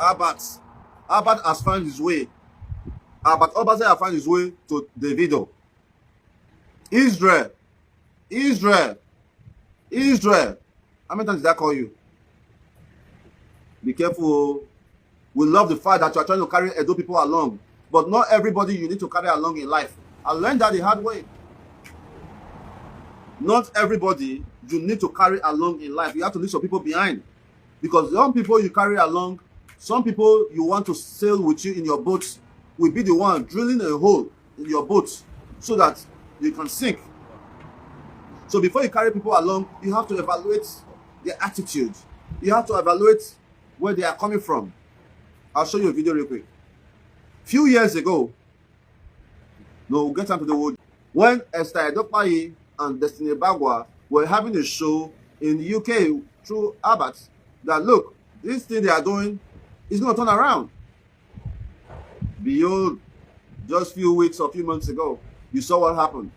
Albert. Albert has found his way. But Obazee has found his way to Davido. Israel. How many times did I call you? Be careful. We love the fact that you are trying to carry Edo people along. But not everybody you need to carry along in life. I learned that the hard way. Not everybody you need to carry along in life. You have to leave some people behind. Because some people you carry along, some people you want to sail with you in your boat will be the one drilling a hole in your boat so that you can sink. So before you carry people along, you have to evaluate their attitude. You have to evaluate where they are coming from. I'll show you a video real quick. Few years ago, no, we'll get into the wood. When Esther Edokpayi and Destiny Ebagua were having a show in the UK through Albert, that look, this thing they are doing is going to turn around. Behold, just few weeks or few months ago, you saw what happened.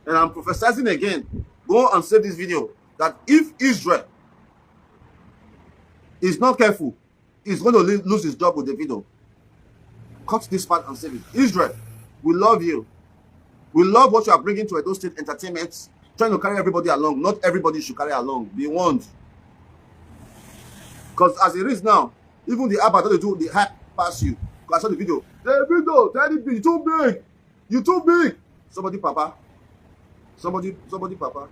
And I'm prophesying again. Go and save this video. That if Israel is not careful, he's going to lose his job with the video. Cut this part and save it. Israel, we love you. We love what you are bringing to Edo State Entertainment. Trying to carry everybody along. Not everybody should carry along. Be warned. Because as it is now, even the app that they do, the hype pass you. Because I saw the video. Hey, video, tell me, you too big. You too big. Somebody, papa. Somebody, papa.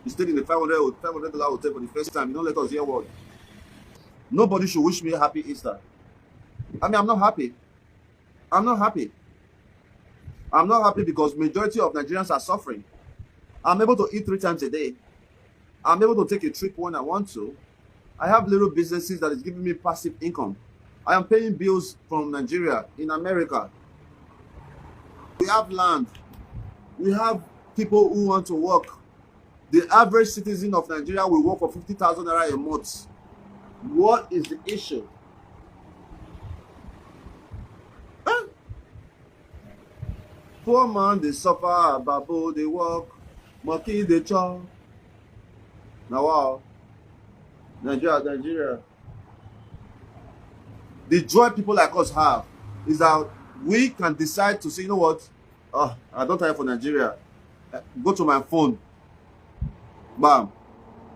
You stayed in the $500 hotel for the first time. You don't let us hear word. Nobody should wish me a happy Easter. I mean, I'm not happy. I'm not happy. I'm not happy because majority of Nigerians are suffering. I'm able to eat 3 times a day. I'm able to take a trip when I want to. I have little businesses that is giving me passive income. I am paying bills from Nigeria, in America. We have land. We have people who want to work. The average citizen of Nigeria will work for 50,000 naira a month. What is the issue? Huh? Poor man, they suffer, babu, they work, monkey, they chop. Now, wow. Nigeria. The joy people like us have is that we can decide to say, you know what? Oh, I don't have for Nigeria. Go to my phone. Bam.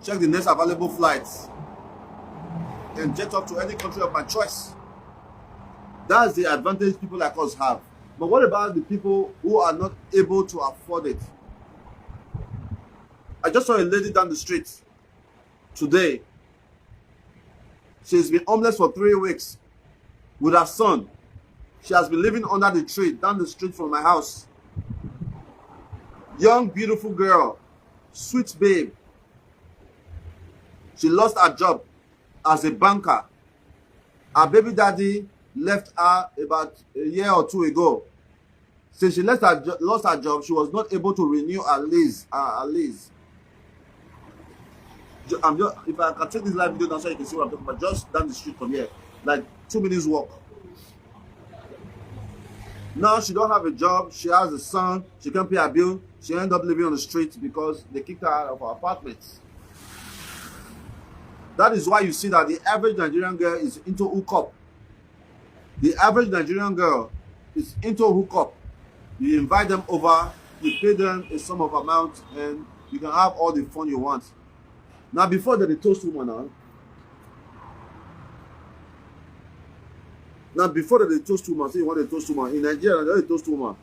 Check the next available flights. And jet up to any country of my choice. That's the advantage people like us have. But what about the people who are not able to afford it? I just saw a lady down the street today. She's been homeless for 3 weeks with her son. She has been living under the tree down the street from my house. Young, beautiful girl. Sweet babe. She lost her job as a banker. Her baby daddy left her about a year or 2 ago. Since she lost her job, she was not able to renew her lease. If I can take this live video down so you can see what I'm talking about, just down the street from here, like 2 minutes walk. Now she don't have a job, she has a son, she can't pay her bill, she ended up living on the street because they kicked her out of her apartments. That is why you see that the average Nigerian girl is into hookup. The average Nigerian girl is into hookup. You invite them over, you pay them a sum of amount, and you can have all the fun you want. Now, before that, they toast woman. Now, before that, they toast woman. Say you want to toast woman. In Nigeria, they toast woman.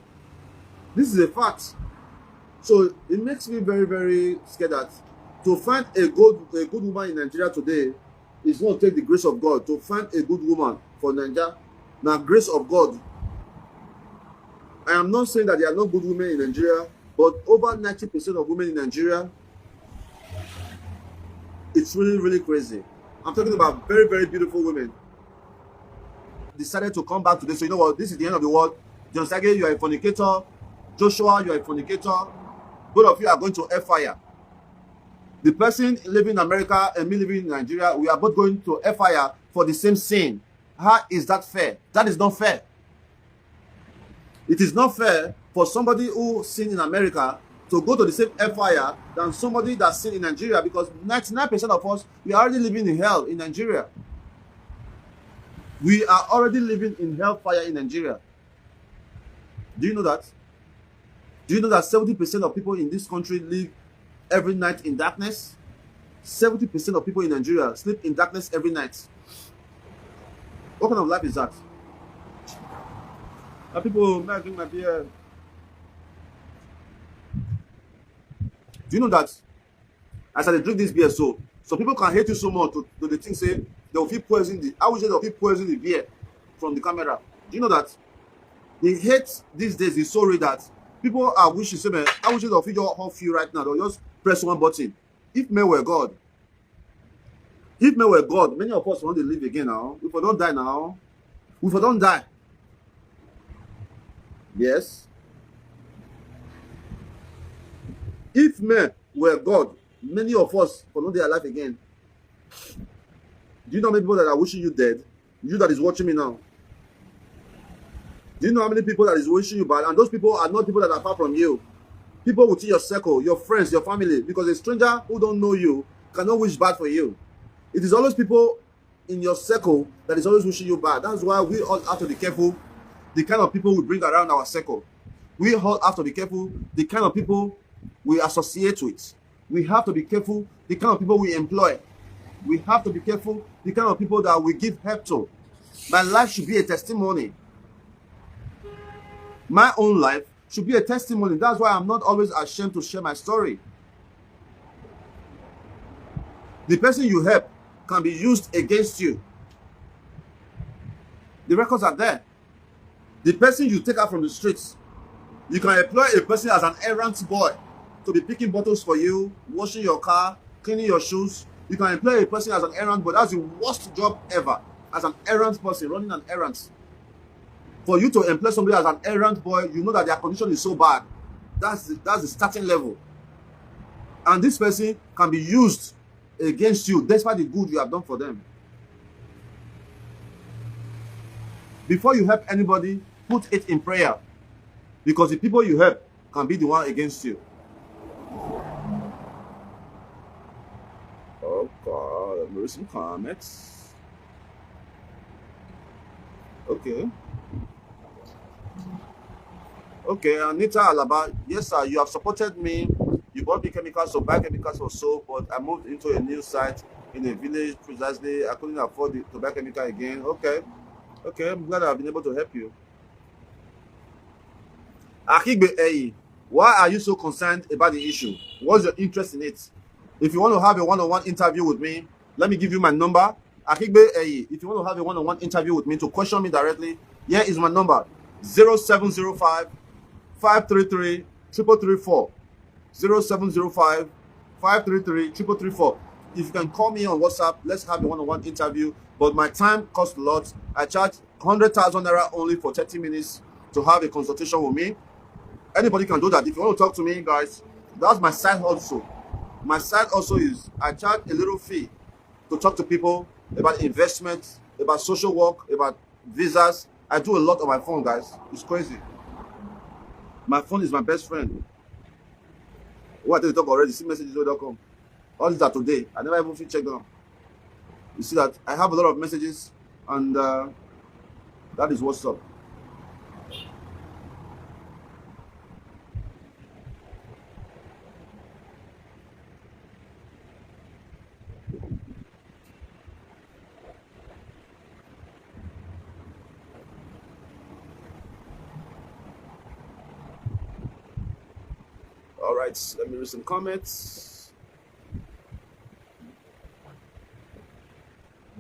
This is a fact. So it makes me very, very scared that to find a good woman in Nigeria today is going to take the grace of God. To find a good woman for Nigeria, now grace of God. I am not saying that there are no good women in Nigeria, but over 90% of women in Nigeria, it's really, really crazy. I'm talking about very, very beautiful women. Decided to come back today. So you know what? This is the end of the world. Osagie, you are a fornicator. Joshua, you are a fornicator. Both of you are going to air fire. The person living in America and me living in Nigeria, we are both going to air fire for the same sin. How is that fair? That is not fair. It is not fair for somebody who sinned in America to go to the same fire than somebody that sinned in Nigeria, because 99% of us, we are already living in hell in Nigeria. We are already living in hellfire in Nigeria. Do you know that? Do you know that 70% of people in this country live every night in darkness? 70% of people in Nigeria sleep in darkness every night. What kind of life is that? Now people, may I drink my beer? Do you know that as I drink this beer, so people can hate you so much to the thing say they will feel poison the. I wish they will feel poison the beer from the camera. Do you know that the hate these days is so real that people are wishing, say, man, I wish they will feel off you right now. They'll just press one button. If men were God, many of us want to live again now. If we don't die now, if we don't die, yes. If men were God, many of us will not be alive again. Do you know how many people that are wishing you dead? You that is watching me now. Do you know how many people that is wishing you bad? And those people are not people that are far from you. People within your circle, your friends, your family. Because a stranger who don't know you cannot wish bad for you. It is always people in your circle that is always wishing you bad. That's why we all have to be careful the kind of people we bring around our circle. We all have to be careful the kind of people we associate with. We have to be careful the kind of people we employ. We have to be careful the kind of people that we give help to. My life should be a testimony. My own life should be a testimony. That's why I'm not always ashamed to share my story. The person you help can be used against you. The records are there. The person you take out from the streets, you can employ a person as an errand boy to be picking bottles for you, washing your car, cleaning your shoes. You can employ a person as an errand boy. That's the worst job ever. As an errand person, running an errand. For you to employ somebody as an errand boy, you know that their condition is so bad. That's the starting level. And this person can be used against you despite the good you have done for them. Before you help anybody, put it in prayer. Because the people you help can be the one against you. Oh God, there is some comments. Okay. Okay, Anita Alaba, yes sir, you have supported me. You bought me chemicals, so buy chemicals or so, but I moved into a new site in a village precisely. I couldn't afford to buy chemical again. Okay. Okay, I'm glad I've been able to help you. Akigbe, why are you so concerned about the issue? What's your interest in it? If you want to have a one-on-one interview with me, let me give you my number. Akigbe, if you want to have a one-on-one interview with me to question me directly, here is my number: 0705 533 3334. 0705 533 3334. If you can call me on WhatsApp, let's have a one-on-one interview. But my time costs a lot. I charge 100,000 naira only for 30 minutes to have a consultation with me. Anybody can do that. If you want to talk to me, guys, that's my side also. My side also is I charge a little fee to talk to people about investments, about social work, about visas. I do a lot on my phone, guys. It's crazy. My phone is my best friend. What did you talk already? See messages.com. All these are today. I never even check them. You see that I have a lot of messages, and that is what's up. All right, let me read some comments.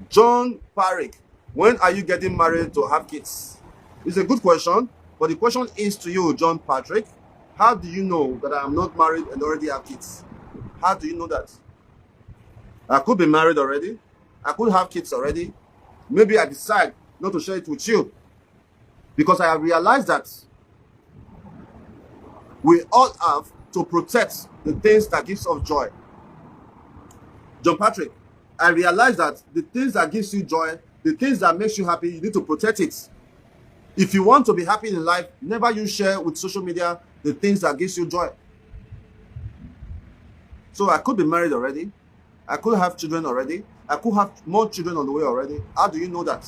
John Parrick, when are you getting married to have kids? It's a good question, but the question is to you, John Patrick. How do you know that I am not married and already have kids? How do you know that? I could be married already. I could have kids already. Maybe I decide not to share it with you because I have realized that we all have to protect the things that gives us joy. John Patrick, I realize that the things that gives you joy, the things that makes you happy, you need to protect it. If you want to be happy in life, never you share with social media the things that gives you joy. So I could be married already. I could have children already. I could have more children on the way already. How do you know that?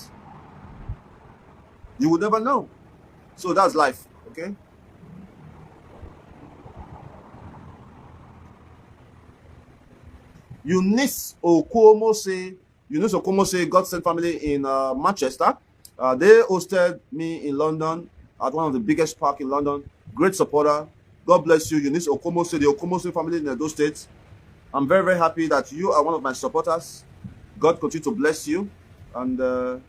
You will never know. So that's life, okay? Eunice Okomose God Sent Family in Manchester. They hosted me in London at one of the biggest park in London. Great supporter. God bless you, Eunice Okomose, the Okomose family in those states. I'm very, very happy that you are one of my supporters. God continue to bless you. And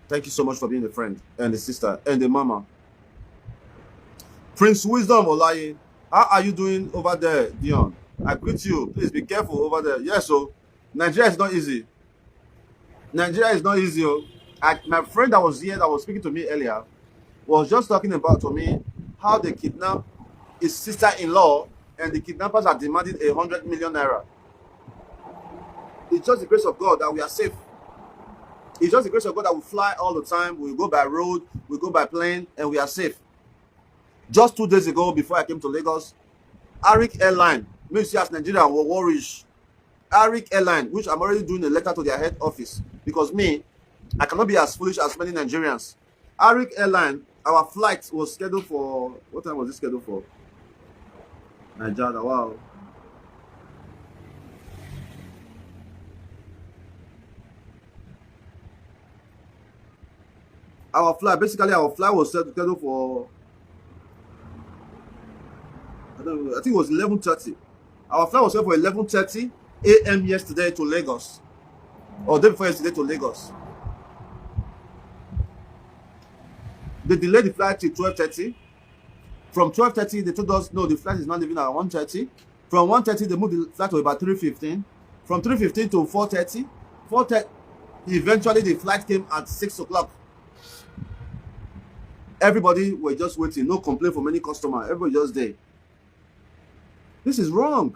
thank you so much for being a friend and a sister and a mama. Prince Wisdom Olaye, how are you doing over there, Dion? I greet you. Please be careful over there. Yes, so Nigeria is not easy. Nigeria is not easy. My friend that was here, that was speaking to me earlier, was just talking about to me how they kidnapped his sister-in-law, and the kidnappers are demanding 100 million naira. It's just the grace of God that we are safe. It's just the grace of God that we fly all the time. We go by road, we go by plane, and we are safe. Just 2 days ago, before I came to Lagos, Arik Airline, maybe see as Nigeria were worried. Arik Airline, which I'm already doing a letter to their head office, because me, I cannot be as foolish as many Nigerians. Arik Airline, our flight was scheduled for, what time was it scheduled for? Nigeria, wow. Our flight was scheduled for, I think it was 11:30. Our flight was scheduled for 11:30 a.m. yesterday to Lagos, or day before yesterday to Lagos. They delayed the flight till 12:30. From 12:30, they told us, no, the flight is not leaving at 1:30. From 1:30, they moved the flight to about 3:15. From 3:15 to 4:30. 4:30, eventually the flight came at 6 o'clock. Everybody were just waiting. No complaint from any customer. Everybody just there. This is wrong.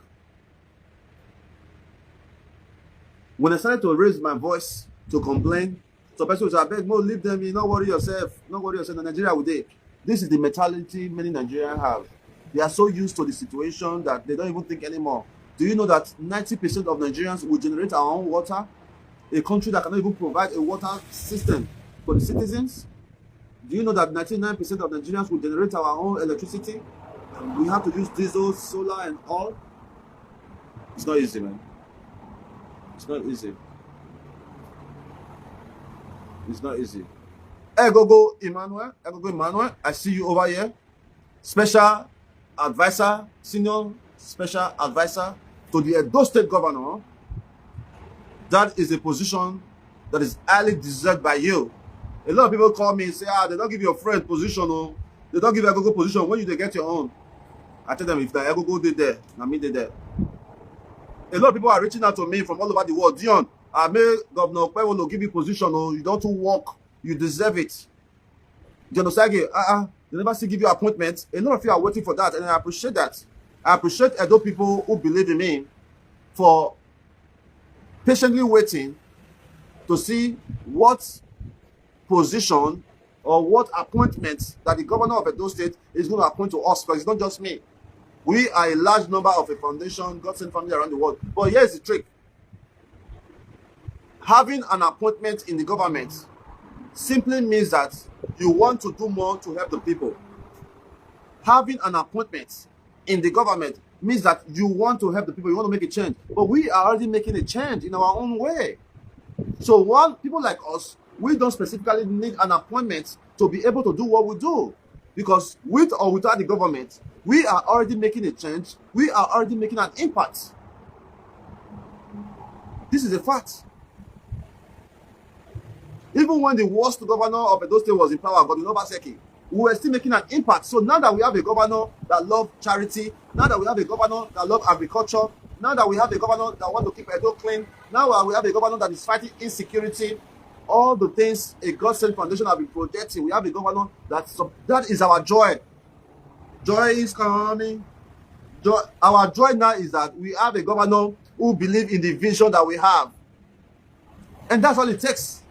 When I started to raise my voice to complain, some people said, I beg, no, leave them, you don't worry yourself. Don't worry yourself. In Nigeria will they. This is the mentality many Nigerians have. They are so used to the situation that they don't even think anymore. Do you know that 90% of Nigerians will generate our own water? A country that cannot even provide a water system for the citizens? Do you know that 99% of Nigerians will generate our own electricity? We have to use diesel, solar, and all. It's not easy, man. It's not easy. It's not easy. Egogo Emmanuel, I see you over here. Special advisor, senior special advisor to the Edo State Governor. That is a position that is highly deserved by you. A lot of people call me and say, they don't give your friend position, or they don't give Egogo position. When you get your own? I tell them, if the Egogo did there, I mean they there. A lot of people are reaching out to me from all over the world. Dion, I made Governor Okpewolo give you position, or you don't work, you deserve it. Dion Osagie, they never still give you appointments. A lot of you are waiting for that, and I appreciate that. I appreciate Edo people who believe in me for patiently waiting to see what position or what appointments that the governor of Edo State is going to appoint to us, because it's not just me. We are a large number of a foundation, God Sent Family around the world. But here's the trick. Having an appointment in the government simply means that you want to do more to help the people. Having an appointment in the government means that you want to help the people, you want to make a change. But we are already making a change in our own way. So people like us, we don't specifically need an appointment to be able to do what we do. Because with or without the government, we are already making a change. We are already making an impact. This is a fact. Even when the worst governor of Edo State was in power, Godwin Obazee, we were still making an impact. So now that we have a governor that loves charity, now that we have a governor that loves agriculture, now that we have a governor that wants to keep Edo clean, now we have a governor that is fighting insecurity, all the things a God Sent Foundation have been projecting, we have a governor that is our joy. Joy is coming. Our joy now is that we have a governor who believes in the vision that we have. And that's all it takes.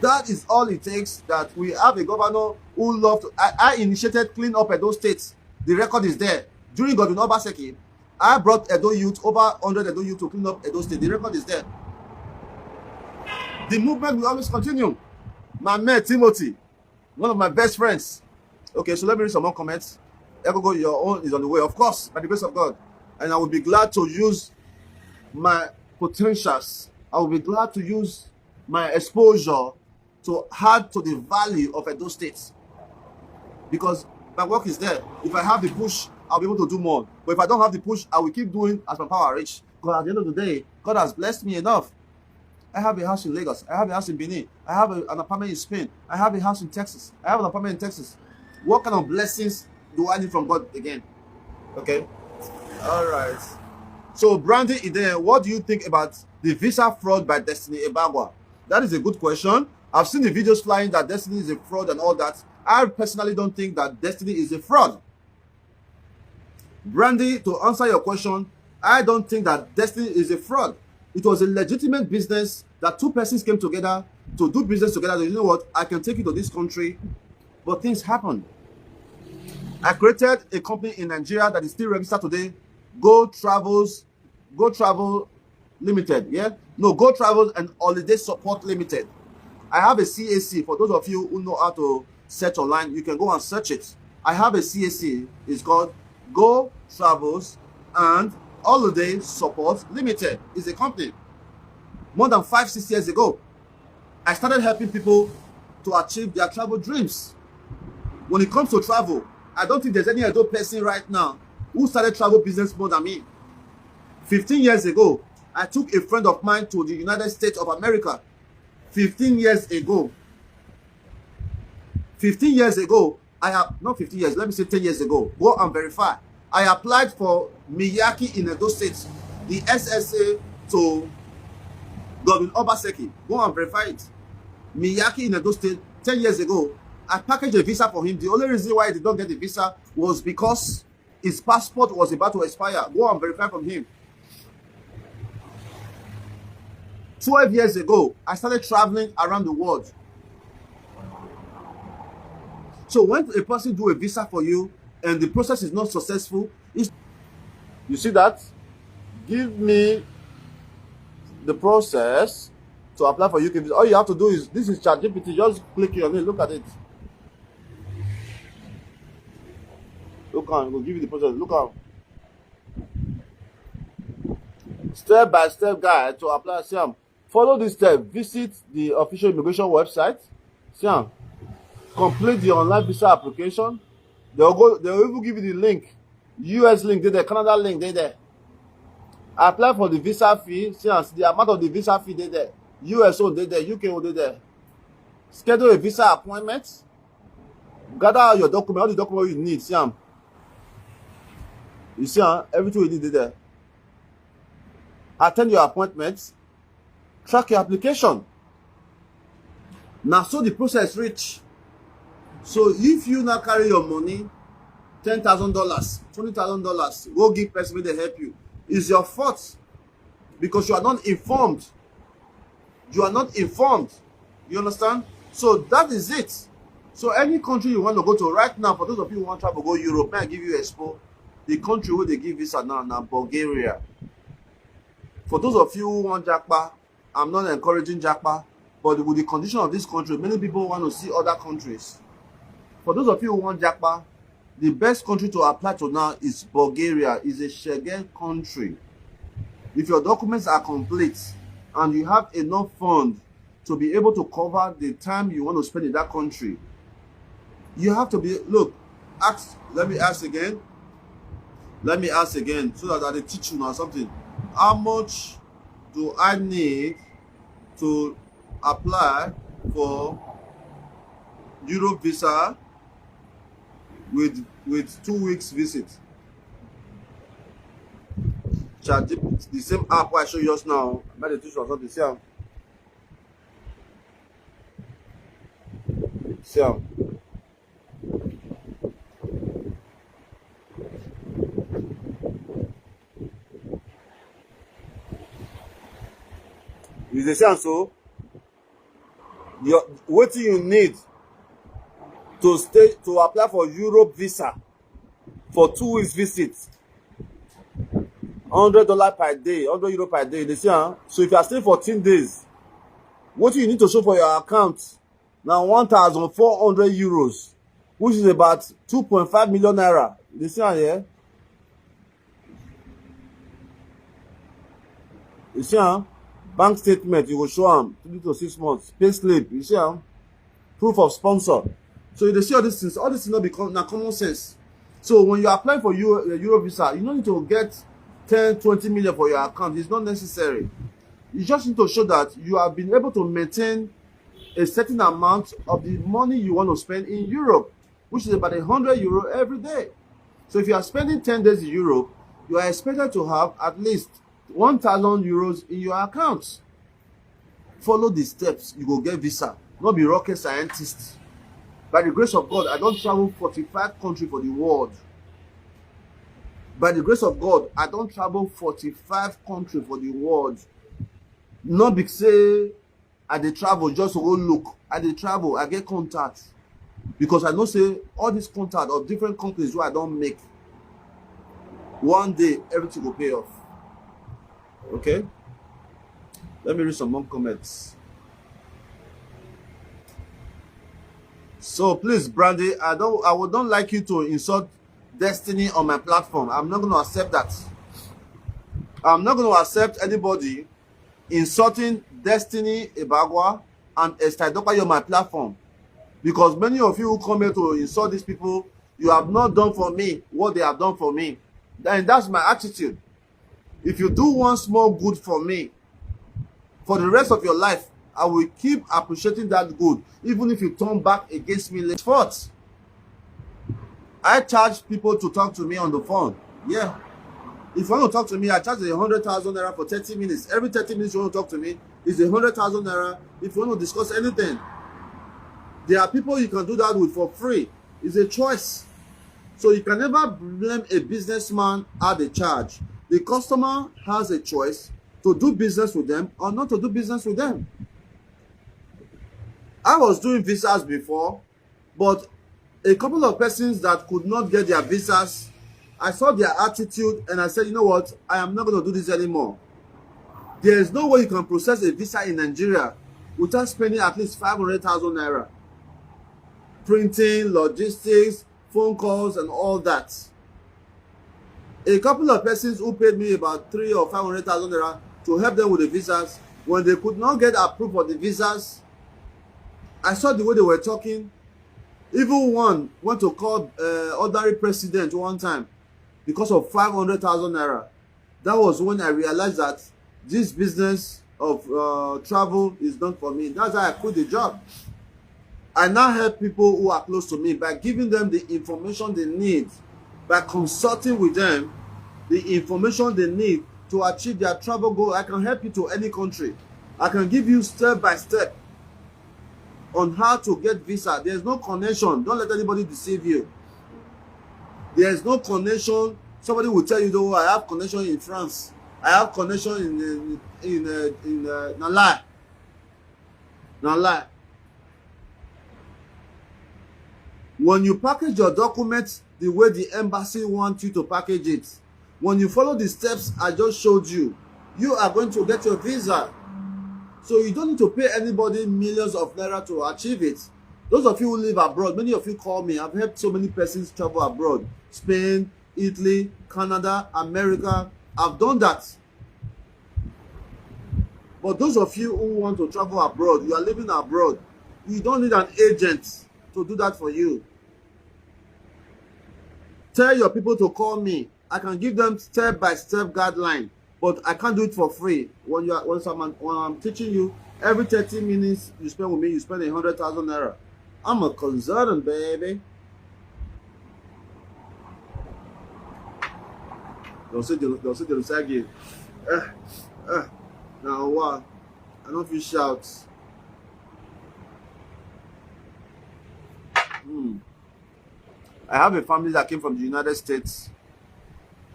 That is all it takes, that we have a governor who loves to... I initiated Clean Up Edo State. The record is there. During Godwin Obazee, I brought Edo youth, over 100 Edo youth to clean up Edo State. The record is there. The movement will always continue. My man Timothy, one of my best friends. Okay, so let me read some more comments. Ebagua, your own is on the way, of course, by the grace of God. And I will be glad to use my potentials. I will be glad to use my exposure to add to the value of Edo State. Because my work is there. If I have the push, I'll be able to do more. But if I don't have the push, I will keep doing as my power reach. Because at the end of the day, God has blessed me enough. I have a house in Lagos. I have a house in Benin. I have an apartment in Spain. I have a house in Texas. I have an apartment in Texas. What kind of blessings do I need from God again? Okay. All right. So, Brandy Ide, what do you think about the visa fraud by Destiny Ebagua? That is a good question. I've seen the videos flying that Destiny is a fraud and all that. I personally don't think that Destiny is a fraud. Brandy, to answer your question, I don't think that Destiny is a fraud. It was a legitimate business that two persons came together to do business together. You know what? I can take you to this country, but things happen. I created a company in Nigeria that is still registered today. Go Travel Limited. Yeah? No, Go Travels and Holiday Support Limited. I have a CAC. For those of you who know how to search online, you can go and search it. I have a CAC. It's called Go Travels and Holiday Support Limited. It's a company. More than 5-6 years ago, I started helping people to achieve their travel dreams. When it comes to travel, I don't think there's any other person right now who started travel business more than me. 15 years ago, I took a friend of mine to the United States of America. 15 years ago. 15 years ago, I have, not 15 years, let me say 10 years ago. Go and verify. I applied for Miyaki in Edo State, the SSA to Governor Obazee. Go and verify it. Miyaki in Edo State, 10 years ago. I packaged a visa for him. The only reason why he did not get the visa was because his passport was about to expire. Go and verify from him. 12 years ago, I started traveling around the world. So when a person do a visa for you and the process is not successful, you see that? Give me the process to apply for UK visa. All you have to do is, this is ChatGPT, just click on it, look at it. Look on, we'll give you the process. Look on. Step-by-step guide to apply. Siam. Follow this step. Visit the official immigration website. Siam. Complete the online visa application. They'll even give you the link. US link, they there. Canada link, they there. Apply for the visa fee. Siam. The amount of the visa fee, they there. US own, they there. UK own, they there. Schedule a visa appointment. Gather all your document, all the documents you need. Siam. You see, everything you need there. Attend your appointments. Track your application. Now, so the process reach. So if you now carry your money, $10,000, $20,000, go give person they help you. It's your fault because you are not informed. You are not informed. You understand? So that is it. So any country you want to go to right now, for those of you who want to travel, go Europe, may I give you expo. The country where they give visa now, Bulgaria. For those of you who want Jackpa, I'm not encouraging Jackpa, but with the condition of this country, many people want to see other countries. For those of you who want Jackpa, the best country to apply to now is Bulgaria. It's a Schengen country. If your documents are complete and you have enough funds to be able to cover the time you want to spend in that country, you have to be, look, let me ask again so that I can teach you now something. How much do I need to apply for Europe visa with 2 weeks visit? ChatGPT, the same app I show you just now. I'm about to teach you something. See. You say so? What you need to apply for Europe visa for 2 weeks visit? $100 per day, €100 per day. They say, so if you are staying 14 days, What you need to show for your account now 1,400 euros, which is about 2.5 million naira. You see here? You see bank statement, you will show them 3 to 6 months. Pay slip, you see proof of sponsor. So you see all these things not become now common sense. So when you apply for Euro visa, you don't need to get 10, 20 million for your account. It's not necessary. You just need to show that you have been able to maintain a certain amount of the money you want to spend in Europe, which is about 100 euro every day. So if you are spending 10 days in Europe, you are expected to have at least 1,000 euros in your account. Follow the steps, you go get visa. Not be rocket scientist. By the grace of God, I don't travel 45 countries for the world. By the grace of God, I don't travel 45 countries for the world. Not because say I dey travel just to go look. I dey travel, I get contacts. Because I know say all these contacts of different companies where I don't make, one day everything will pay off. Okay? Let me read some more comments. So please, Brandy, I would not like you to insult destiny on my platform. I'm not going to accept that. I'm not going to accept anybody insulting Destiny, Ebagua, and Estidokayo on my platform. Because many of you who come here to insult these people, you have not done for me what they have done for me. And that's my attitude. If you do one small good for me, for the rest of your life, I will keep appreciating that good, even if you turn back against me later. I charge people to talk to me on the phone. Yeah. If you want to talk to me, I charge 100,000 naira for 30 minutes. Every 30 minutes you want to talk to me is 100,000 naira. If you want to discuss anything, there are people you can do that with for free. It's a choice. So you can never blame a businessman at the charge. The customer has a choice to do business with them or not to do business with them. I was doing visas before, but a couple of persons that could not get their visas, I saw their attitude and I said, you know what, I am not going to do this anymore. There is no way you can process a visa in Nigeria without spending at least 500,000 naira. Printing, logistics, phone calls and all that. A couple of persons who paid me about 300,000 or 500,000 naira to help them with the visas, when they could not get approved for the visas, I saw the way they were talking. Even one went to call ordinary president one time because of 500,000 naira. That was when I realized that this business of travel is not for me. That's why I quit the job. I now help people who are close to me by giving them the information they need, by consulting with them the information they need to achieve their travel goal. I can help you to any country. I can give you step by step on how to get visa. There's no connection. Don't let anybody deceive you. There's no connection. Somebody will tell you, though, I have connection in France. I have connection in Nala. When you package your documents the way the embassy wants you to package it, when you follow the steps I just showed you, you are going to get your visa. So you don't need to pay anybody millions of naira to achieve it. Those of you who live abroad, many of you call me. I've helped so many persons travel abroad. Spain, Italy, Canada, America. I've done that. But those of you who want to travel abroad, you are living abroad, you don't need an agent to do that for you. Tell your people to call me. I can give them step-by-step guideline. But I can't do it for free. When I'm teaching you, every 30 minutes you spend with me, you spend 100,000 naira. I'm a consultant, baby. They'll say the Osagie. Now what? I don't know if you shout. I have a family that came from the United States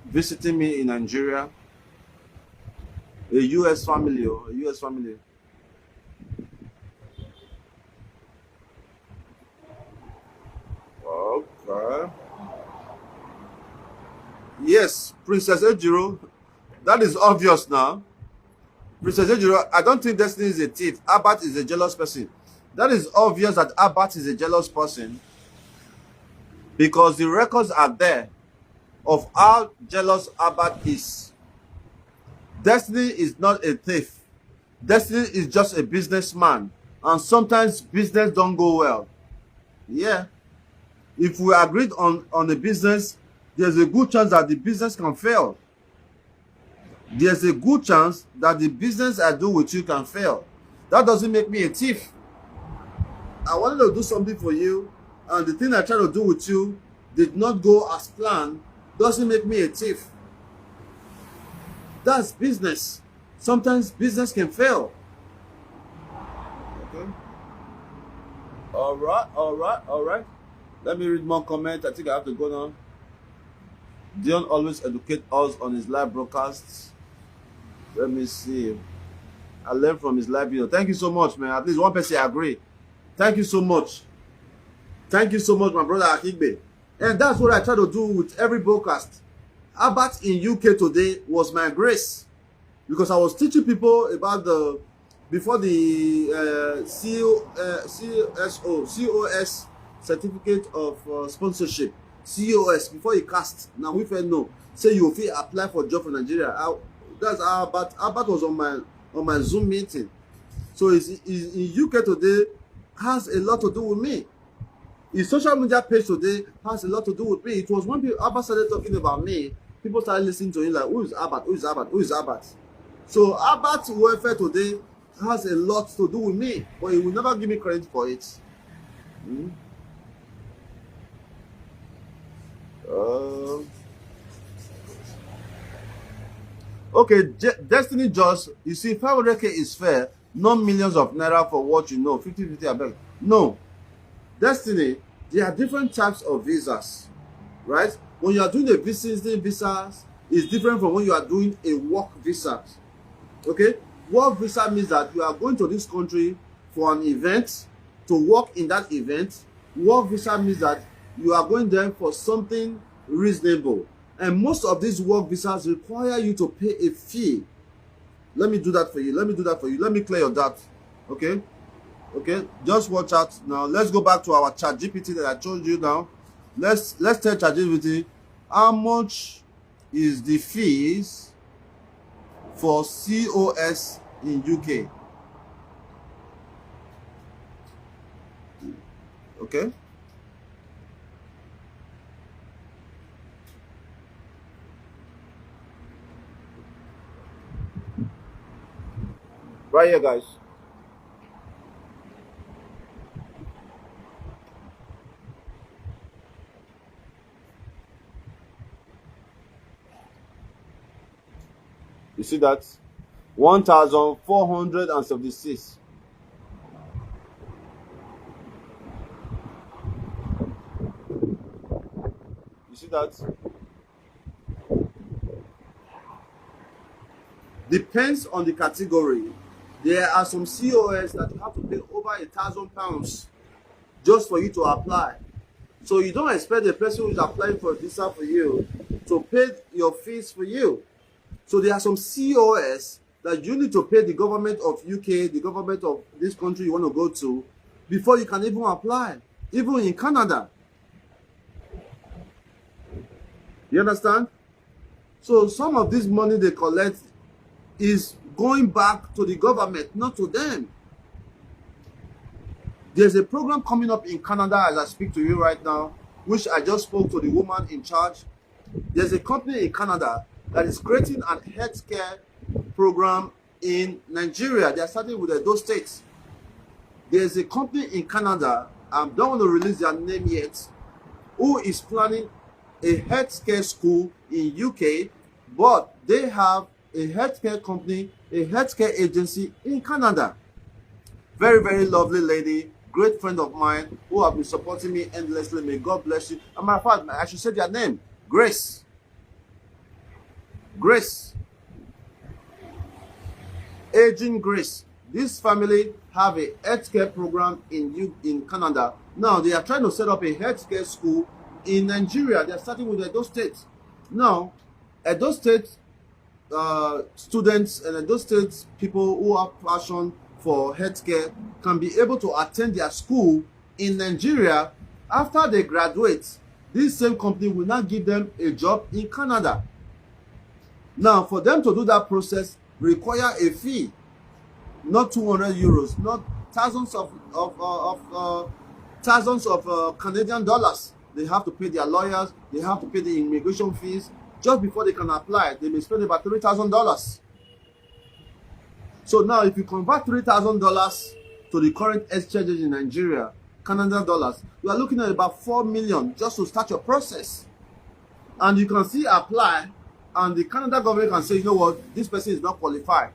visiting me in Nigeria. A US family, or a US family. Okay. Yes, Princess Ejiro. That is obvious now. Princess Ejiro, I don't think Destiny is a thief. Albert is a jealous person. That is obvious that Albert is a jealous person because the records are there of how jealous Albert is. Destiny is not a thief. Destiny is just a businessman. And sometimes business don't go well. Yeah. If we agreed on a business, there's a good chance that the business can fail. There's a good chance that the business I do with you can fail. That doesn't make me a thief. I wanted to do something for you, and the thing I tried to do with you did not go as planned. Doesn't make me a thief. That's business. Sometimes business can fail. Okay. All right. Let me read more comments. I think I have to go now. Dion always educates us on his live broadcasts. Let me see. I learned from his live video. Thank you so much, man. At least one person agree. Thank you so much. Thank you so much, my brother Akigbe. And that's what I try to do with every broadcast. Albert in UK today was my grace. Because I was teaching people about before the COS certificate of sponsorship. COS, before you cast. Now we feel no. Say you will apply for a job for Nigeria. That's how Albert was on my Zoom meeting. So he's in UK today has a lot to do with me. His social media page today has a lot to do with me. It was when Albert started talking about me, people started listening to him like, who is Albert? Who is Albert? Who is Albert? So Albert's welfare today has a lot to do with me, but he will never give me credit for it. Okay, Destiny just, you see, 500k is fair, not millions of naira for what you know. 50-50, I beg. No. Destiny, there are different types of visas, right? When you are doing a visiting visa, it's different from when you are doing a work visa. Okay? Work visa means that you are going to this country for an event, to work in that event. Work visa means that you are going there for something reasonable. And most of these work visas require you to pay a fee. Let me do that for you. Let me clear your doubt. Okay? Okay? Just watch out now. Let's go back to our ChatGPT that I told you now. Let's tell ChatGPT how much is the fees for COS in UK. Okay? Right here, guys. You see that? 1,476. You see that? Depends on the category. There are some COS that you have to pay over £1,000 just for you to apply. So you don't expect the person who is applying for a visa for you to pay your fees for you. So there are some COS that you need to pay the government of UK, the government of this country you want to go to, before you can even apply. Even in Canada. You understand? So some of this money they collect is going back to the government, not to them. There's a program coming up in Canada as I speak to you right now, which I just spoke to the woman in charge. There's a company in Canada that is creating a healthcare program in Nigeria. They are starting with those states. There's a company in Canada, I don't want to release their name yet, who is planning a healthcare school in UK, but they have a healthcare company, a healthcare agency in Canada. Very, very lovely lady, great friend of mine who have been supporting me endlessly. May God bless you. And my father, I should say their name, Grace. Grace. Aging Grace. This family have a healthcare program in Canada. Now they are trying to set up a healthcare school in Nigeria. They are starting with Edo State. Now, Edo State, students and those states people who have passion for healthcare can be able to attend their school in Nigeria. After they graduate, this same company will now give them a job in Canada. Now, for them to do that process require a fee, not 200 euros, not thousands of Canadian dollars. They have to pay their lawyers, they have to pay the immigration fees. Just before they can apply, they may spend about $3,000. So now, if you convert $3,000 to the current exchange in Nigeria, Canadian dollars, you are looking at about 4 million just to start your process. And you can still apply, and the Canada government can say, you know what, this person is not qualified.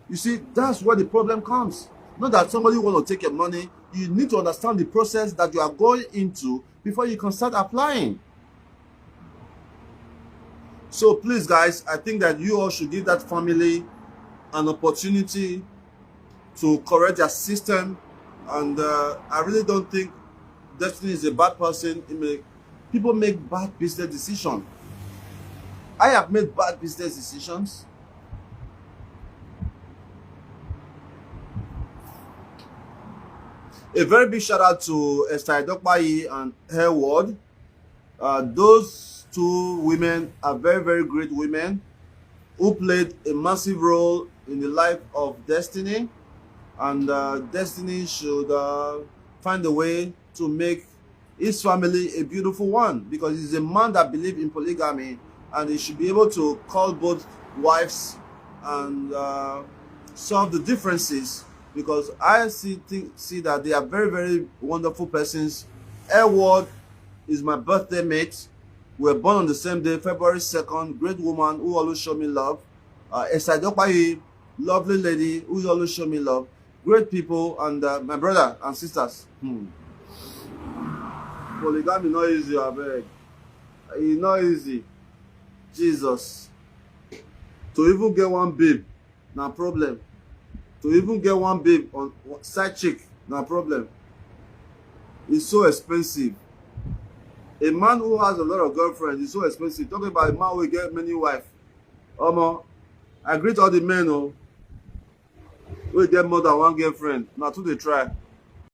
You see, that's where the problem comes. Not that somebody want to take your money. You need to understand the process that you are going into before you can start applying. So please, guys, I think that you all should give that family an opportunity to correct their system. And I really don't think Destiny is a bad person. People make bad business decisions. I have made bad business decisions. A very big shout out to Esther Dokpayi and her ward. Those two women are very, very great women who played a massive role in the life of Destiny. And Destiny should find a way to make his family a beautiful one, because he's a man that believes in polygamy, and he should be able to call both wives and solve the differences, because I see that they are very, very wonderful persons. Edward is my birthday mate. We were born on the same day, February 2nd. Great woman who always show me love. Esther Dokpayi, lovely lady who always show me love. Great people, and my brother and sisters. Polygamy not easy, I beg. It's not easy. Jesus. To even get one babe, no problem. To even get one babe on side chick, no problem. It's so expensive. A man who has a lot of girlfriends is so expensive. Talking about a man who get many wives. I greet all the men who get more than one girlfriend. Now to they try.